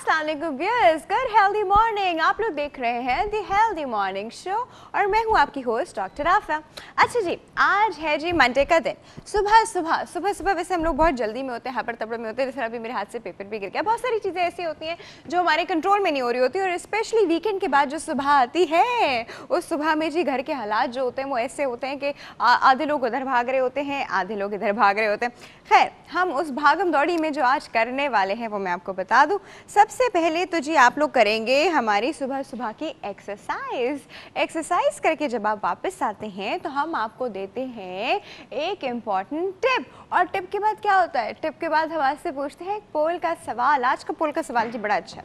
अस्सलाम वालेकुम viewers, good healthy morning. आप लोग देख रहे हैं दी हेल्दी मॉर्निंग शो और मैं हूं आपकी होस्ट डॉक्टर आफा। अच्छा जी, आज है जी मंडे का दिन। सुबह वैसे हम लोग बहुत जल्दी में होते हैं, हपड़ तपड़ में होते हैं। जैसे अभी मेरे हाथ से पेपर भी गिर गया। बहुत सारी चीज़ें ऐसी होती हैं जो हमारे कंट्रोल में नहीं हो रही होती, और स्पेशली वीकेंड के बाद जो सुबह आती है, उस सुबह में जी घर के हालात जो होते हैं वो ऐसे होते हैं कि आधे लोग उधर भाग रहे होते हैं, आधे लोग इधर भाग रहे होते हैं। खैर, हम उस भागम दौड़ी में जो आज करने वाले हैं वो मैं आपको बता दूं। सबसे पहले तो जी आप लोग करेंगे हमारी सुबह की एक्सरसाइज करके जब आप वापस आते हैं तो हम आपको देते हैं एक इम्पॉर्टेंट टिप। और टिप के बाद क्या होता है? टिप के बाद हम आपसे पूछते हैं एक पोल का सवाल। आज का पोल का सवाल जी बड़ा अच्छा है,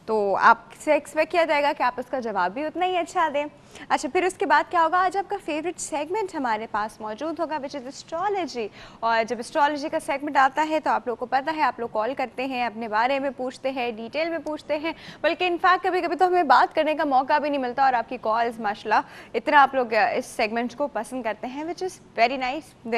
तो आपसे एक्सपेक्ट किया जाएगा कि आप उसका जवाब भी उतना ही अच्छा दें। अच्छा, फिर उसके बाद क्या होगा? आज आपका फेवरेट सेगमेंट हमारे पास मौजूद होगा, विच इज़ एस्ट्रोलॉजी। और जब एस्ट्रोलॉजी का सेगमेंट आता है तो आप लोग को पता है, आप लोग कॉल करते हैं, अपने बारे में पूछते हैं, डिटेल में पूछते हैं, बल्कि इनफैक्ट कभी कभी तो हमें बात करने का मौका भी नहीं मिलता। और आपकी कॉल्स माशाल्लाह इतना आप लोग इस सेगमेंट को पसंद करते हैं, विच इज़ वेरी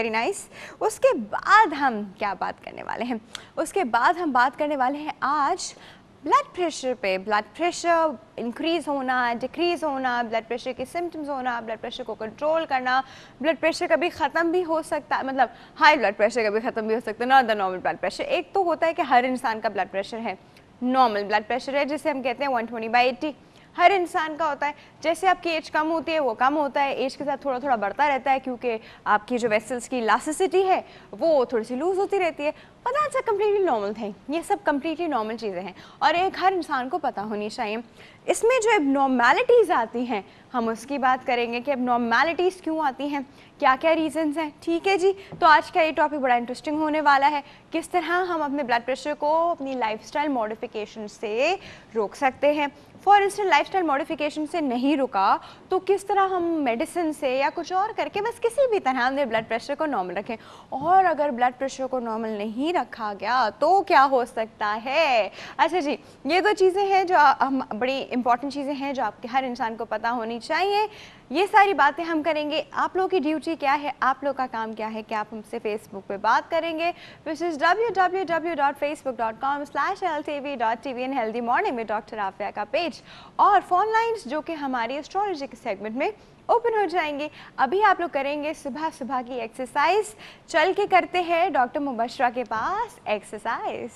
नाइस। उसके बाद हम क्या बात करने वाले हैं? उसके बाद हम बात करने वाले हैं आज ब्लड प्रेशर पे। ब्लड प्रेशर इंक्रीज़ होना, डिक्रीज़ होना, ब्लड प्रेशर के सिम्टम्स होना, ब्लड प्रेशर को कंट्रोल करना। ब्लड प्रेशर कभी ख़त्म भी हो सकता है, मतलब हाई ब्लड प्रेशर कभी ख़त्म भी हो सकता है, not the normal blood pressure. एक तो होता है कि हर इंसान का ब्लड प्रेशर है, नॉर्मल ब्लड प्रेशर है जिसे हम कहते हैं 120/80, हर इंसान का होता है। जैसे आपकी एज कम होती है वो कम होता है, एज के साथ थोड़ा थोड़ा बढ़ता रहता है, क्योंकि आपकी जो वेसल्स की इलास्टिसिटी है वो थोड़ी सी लूज़ होती रहती है। पता है, कम्प्लीटली नॉर्मल थिंग, ये सब कम्प्लीटली नॉर्मल चीज़ें हैं और एक हर इंसान को पता होनी चाहिए। इसमें जो एबनॉर्मैलिटीज़ आती हैं हम उसकी बात करेंगे कि एबनॉर्मैलिटीज़ क्यों आती हैं, क्या क्या रीजंस हैं। ठीक है जी, तो आज का ये टॉपिक बड़ा इंटरेस्टिंग होने वाला है। किस तरह हम अपने ब्लड प्रेशर को अपनी लाइफस्टाइल मॉडिफिकेशन से रोक सकते हैं। फॉर इंस्टेंस लाइफस्टाइल मॉडिफिकेशन से नहीं रुका तो किस तरह हम मेडिसिन से या कुछ और करके बस किसी भी तरह अपने ब्लड प्रेशर को नॉर्मल रखें। और अगर ब्लड प्रेशर को नॉर्मल नहीं रखा गया तो क्या हो सकता है? अच्छा जी, ये दो चीज़ें हैं जो हम बड़ी इंपॉर्टेंट चीज़ें हैं जो आपके हर इंसान को पता होनी चाहिए। ये सारी बातें हम करेंगे। आप लोगों की ड्यूटी क्या है, आप लोग का काम क्या है कि आप हमसे फेसबुक पे बात करेंगे, which is www.facebook.com/ltv.tv and healthy morning में डॉक्टर आफिया का पेज, और फ़ोन लाइन्स जो कि हमारी एस्ट्रोलॉजी के सेगमेंट में ओपन हो जाएंगे। अभी आप लोग करेंगे सुबह की एक्सरसाइज। चल के करते हैं डॉक्टर मुबशरा के पास एक्सरसाइज।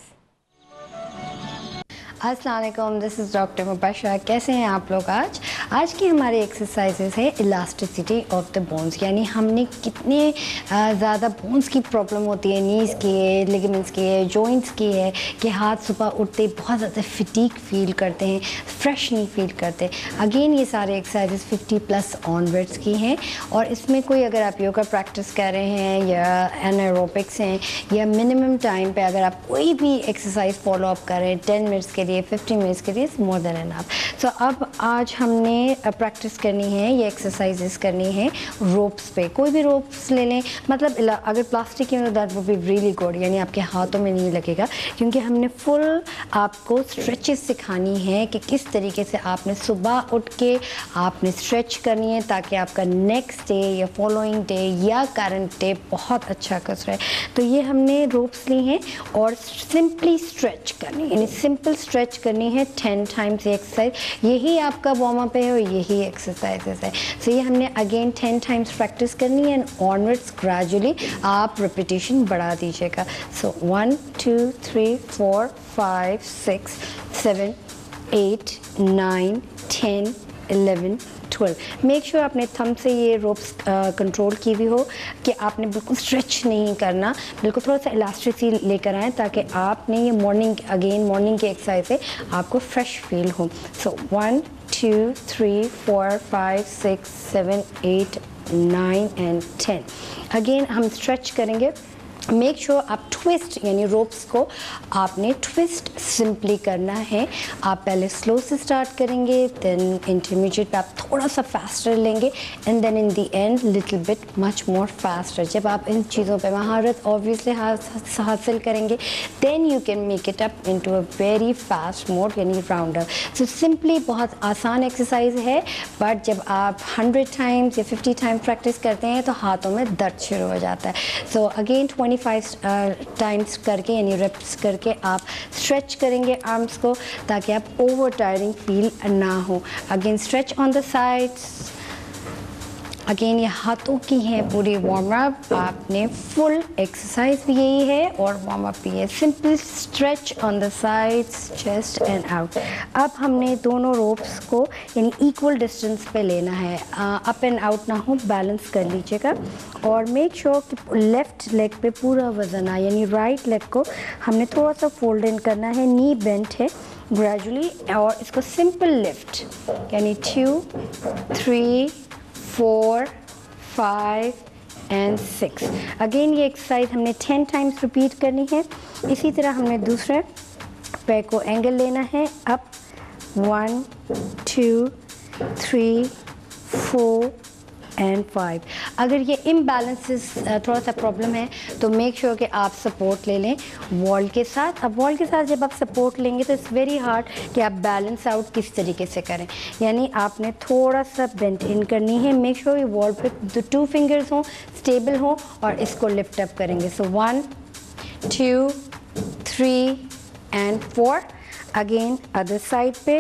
अस्सलाम वालेकुम, दिस इज़ डॉक्टर मुबशरा। कैसे हैं आप लोग? आज की हमारी एक्सरसाइजेस है इलास्टिसिटी ऑफ द बोन्स, यानी हमने कितने ज़्यादा बोन्स की प्रॉब्लम होती है, नीज़ की है, लिगामेंट्स की है, जॉइंट्स की है, कि हाथ सुबह उठते बहुत ज़्यादा फटीग फील करते हैं, फ्रेश नहीं फील करते। अगेन ये सारे एक्सरसाइजेस 50+ ऑनवर्ड्स की हैं, और इसमें कोई अगर आप योगा प्रैक्टिस कर रहे हैं या एनारोबिक्स हैं या मिनिमम टाइम पे अगर आप कोई भी एक्सरसाइज फॉलो अप कर रहे हैं 10 मिनट्स के लिए, 15 मिनट्स के लिए, मोर देन एनफ। सो अब आज हमने प्रैक्टिस करनी है, ये एक्सरसाइजेस करनी है रोप्स पे। कोई भी रोप्स ले लें, मतलब अगर प्लास्टिक की हो that would be really good, यानी आपके हाथों में नहीं लगेगा, क्योंकि हमने फुल आपको स्ट्रेचेस सिखानी है कि किस तरीके से आपने सुबह उठ के आपने स्ट्रेच करनी है ताकि आपका नेक्स्ट डे या फॉलोइंग डे या करंट डे बहुत अच्छा गुजरे। तो ये हमने रोप्स ली हैं और सिंपली स्ट्रेच करनी, यानी सिंपल स्ट्रेच करनी है 10 टाइम्स ये एक्सरसाइज। यही आपका वार्म अप है और यही एक्सरसाइजेस है। सो ये हमने अगेन 10 टाइम्स प्रैक्टिस करनी है एंड ऑनवर्ड्स ग्रेजुअली आप रिपीटिशन बढ़ा दीजिएगा। सो 1 2 3 4 5 6 7 8 9 10 11 12। मेक श्योर आपने थंब से ये रोप्स कंट्रोल की हुई हो कि आपने बिल्कुल स्ट्रेच नहीं करना, बिल्कुल थोड़ा सा इलास्टिसिटी लेकर आएँ ताकि आपने ये मॉर्निंग की एक्सरसाइज से आपको फ्रेश फील हो। सो 1 2 3 4 5 6 7 8 9 एंड 10। अगेन हम स्ट्रेच करेंगे। मेक श्योर आप ट्विस्ट, यानी रोप्स को आपने ट्विस्ट सिंपली करना है। आप पहले स्लो से स्टार्ट करेंगे, देन इंटरमीडिएट पे आप थोड़ा सा फास्टर लेंगे and then in the end little bit much more faster. जब आप इन चीज़ों पे महारत ऑब्वियसली हासिल करेंगे, then you can make it up into a very fast mode, यानी राउंडर। सो सिंपली बहुत आसान एक्सरसाइज है, बट जब आप 100 टाइम्स या 50 टाइम्स प्रैक्टिस करते हैं तो हाथों में दर्द शुरू हो जाता है। सो अगेन 20 25 टाइम्स करके यानी रेप्स करके आप स्ट्रेच करेंगे आर्म्स को, ताकि आप ओवर टायरिंग फील ना हो। Again stretch on the sides. Again ये हाथों की है पूरी वार्म अप। आपने फुल एक्सरसाइज भी यही है और वार्म अप भी है। Simple stretch on the sides, chest and out. अब हमने दोनों रोप्स को यानी इक्वल डिस्टेंस पे लेना है, अप एंड आउट ना हो, बैलेंस कर लीजिएगा। और मेक श्योर कि लेफ्ट लेग पे पूरा वजन आए, यानी राइट लेग को हमने थोड़ा सा फोल्ड इन करना है, नी बेंट है ग्रेजुअली। और इसको सिंपल लिफ्ट यानी 2, 3, 4, 5 एंड 6। अगेन ये एक्सरसाइज हमने 10 टाइम्स रिपीट करनी है। इसी तरह हमने दूसरे पैर को एंगल लेना है, अप 1, 2, 3, 4 एंड 5। अगर ये इम्बैलेंसेस थोड़ा सा प्रॉब्लम है तो मेक श्योर कि आप सपोर्ट ले लें वॉल के साथ। अब वॉल के साथ जब आप सपोर्ट लेंगे तो इट्स वेरी हार्ड कि आप बैलेंस आउट किस तरीके से करें, यानी आपने थोड़ा सा बेंट इन करनी है। मेक श्योर ये वॉल पे 2 फिंगर्स हों, स्टेबल हों और इसको लिफ्ट अप करेंगे। सो 1, 2, 3 एंड 4। अगेन अदर साइड पे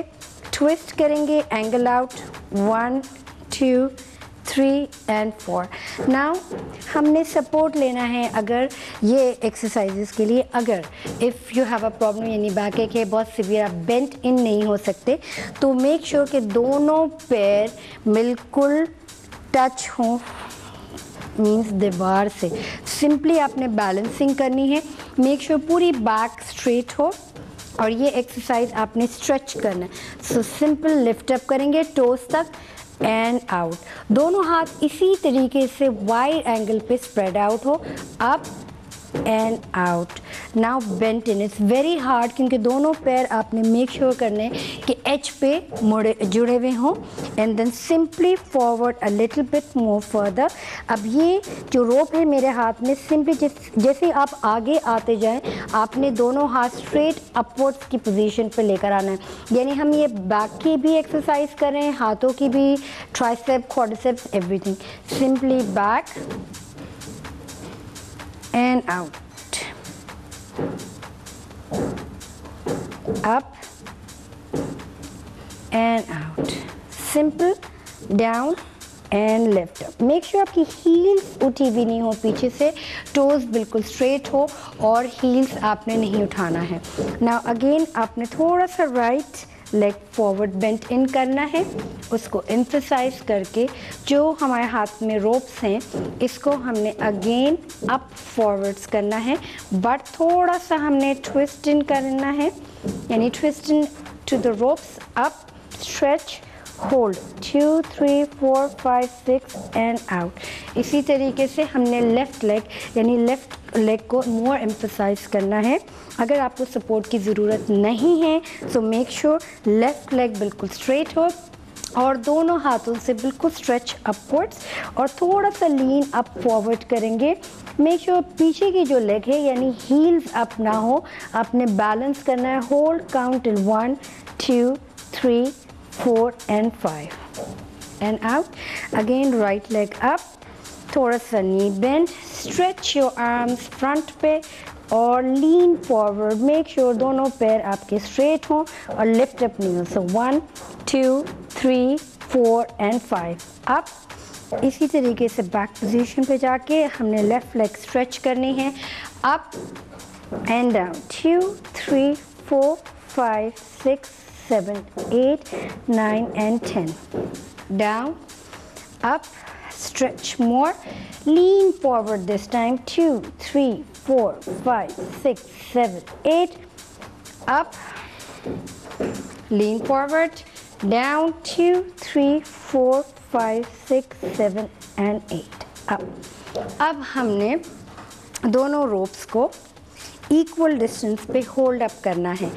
ट्विस्ट करेंगे, एंगल आउट 1, 2, 3 एंड 4। नाउ हमने सपोर्ट लेना है अगर ये एक्सरसाइजेस के लिए। अगर if you have a problem यानी बैक एक है बहुत सीवियर, आप बेंट इन नहीं हो सकते, तो मेक श्योर कि दोनों पैर बिल्कुल टच हों, मीन्स दीवार से। सिंपली आपने बैलेंसिंग करनी है। मेक श्योर पूरी बैक स्ट्रेट हो और ये एक्सरसाइज आपने स्ट्रेच करना है। सो सिंपल लिफ्ट अप करेंगे टोस तक एंड आउट। दोनों हाथ इसी तरीके से वाइड एंगल पे स्प्रेड आउट हो, up and out. Now bent in. It's very hard क्योंकि दोनों पैर आपने मेक श्योर करने कि एच पे जुड़े हुए हों। And then simply forward a little bit more further. अब ये जो रोप है मेरे हाथ में, सिंपली जैसे आप आगे आते जाएं आपने दोनों हाथ स्ट्रेट अपवर्ड्स की पोजीशन पे लेकर आना है। यानी हम ये बैक की भी एक्सरसाइज कर रहे हैं, हाथों की भी, tricep, quadriceps, everything. Simply back and out, up and out, simple, down and lift up. Make sure आपकी हील्स उठी हुई नहीं हो पीछे से, टोज बिल्कुल स्ट्रेट हो और हील्स आपने नहीं उठाना है। Now again आपने थोड़ा सा राइट लेग फॉरवर्ड बेंट इन करना है, उसको एम्फसाइज करके जो हमारे हाथ में रोप्स हैं इसको हमने अगेन अप फॉरवर्ड्स करना है, बट थोड़ा सा हमने ट्विस्ट इन करना है, यानी twist in to the ropes, up, stretch, hold 2, 3, 4, 5, 6 and out. इसी तरीके से हमने लेफ़्ट लेग यानी लेफ़्ट लेग को मोर एम्फसाइज करना है। अगर आपको सपोर्ट की ज़रूरत नहीं है so make sure left leg बिल्कुल स्ट्रेट हो और दोनों हाथों से बिल्कुल स्ट्रेच अपवर्ड्स और थोड़ा सा लीन अप फॉरवर्ड करेंगे। मेक श्योर पीछे की जो लेग है यानी हील्स अप ना हो, आपने बैलेंस करना है। Hold count till 1, 2, 3, 4 and 5 and out. Again right leg up, थोड़ा सा नी bend, stretch your arms front पे और lean forward. Make sure दोनों पैर आपके straight हों और lift up नहीं हो। So 1, 2, 3, 4 and 5 up। इसी तरीके से बैक पोजीशन पे जाके हमने लेफ्ट लेग स्ट्रेच करनी है, up and down 2, 3, 4, 5, 6, 7, 8, 9 and 10. Down, up, stretch more, lean forward this time 2, 3, 4, 5, 6, 7, 8, up, lean forward, down 2, 3, 4, 5, 6, 7 and 8, up. अब हमने दोनों रोप्स को इक्वल डिस्टेंस पे होल्ड अप करना है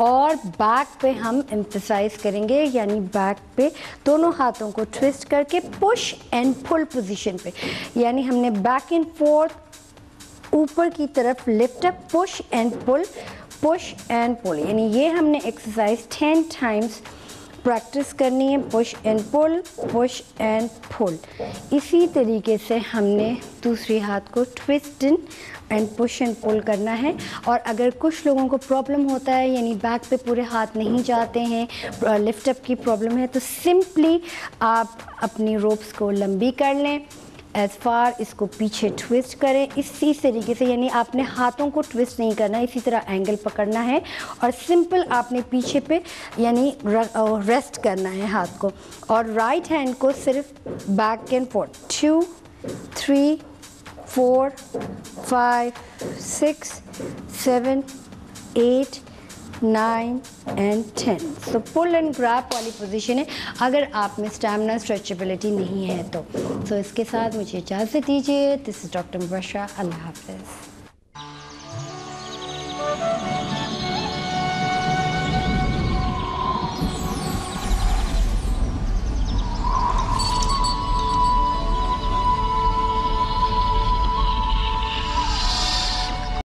और बैक पे हम एम्फसाइज करेंगे, यानी बैक पे दोनों हाथों को ट्विस्ट करके पुश एंड पुल पोजीशन पे, यानी हमने बैक एंड फोर्थ ऊपर की तरफ lift up, push and pull, push and pull, यानी ये हमने एक्सरसाइज 10 टाइम्स प्रैक्टिस करनी है, push and pull, push and pull. इसी तरीके से हमने दूसरी हाथ को twist in and push and pull करना है। और अगर कुछ लोगों को प्रॉब्लम होता है, यानी बैक पे पूरे हाथ नहीं जाते हैं, लिफ्ट अप की प्रॉब्लम है, तो सिंपली आप अपनी रोप्स को लंबी कर लें, एज फार इसको पीछे ट्विस्ट करें इसी तरीके से, यानी आपने हाथों को ट्विस्ट नहीं करना, इसी तरह एंगल पकड़ना है और सिंपल आपने पीछे पे यानी रेस्ट करना है हाथ को। और राइट हैंड को सिर्फ back and fourth 2 3 4 5 6 7 8 9 and 10। So pull and grab वाली पोजीशन है अगर आप में स्टैमिना स्ट्रेचेबिलिटी नहीं है तो। सो इसके साथ मुझे इजाज़त दीजिए। This is doctor Mubashra. अल्लाह हाफ़िज़।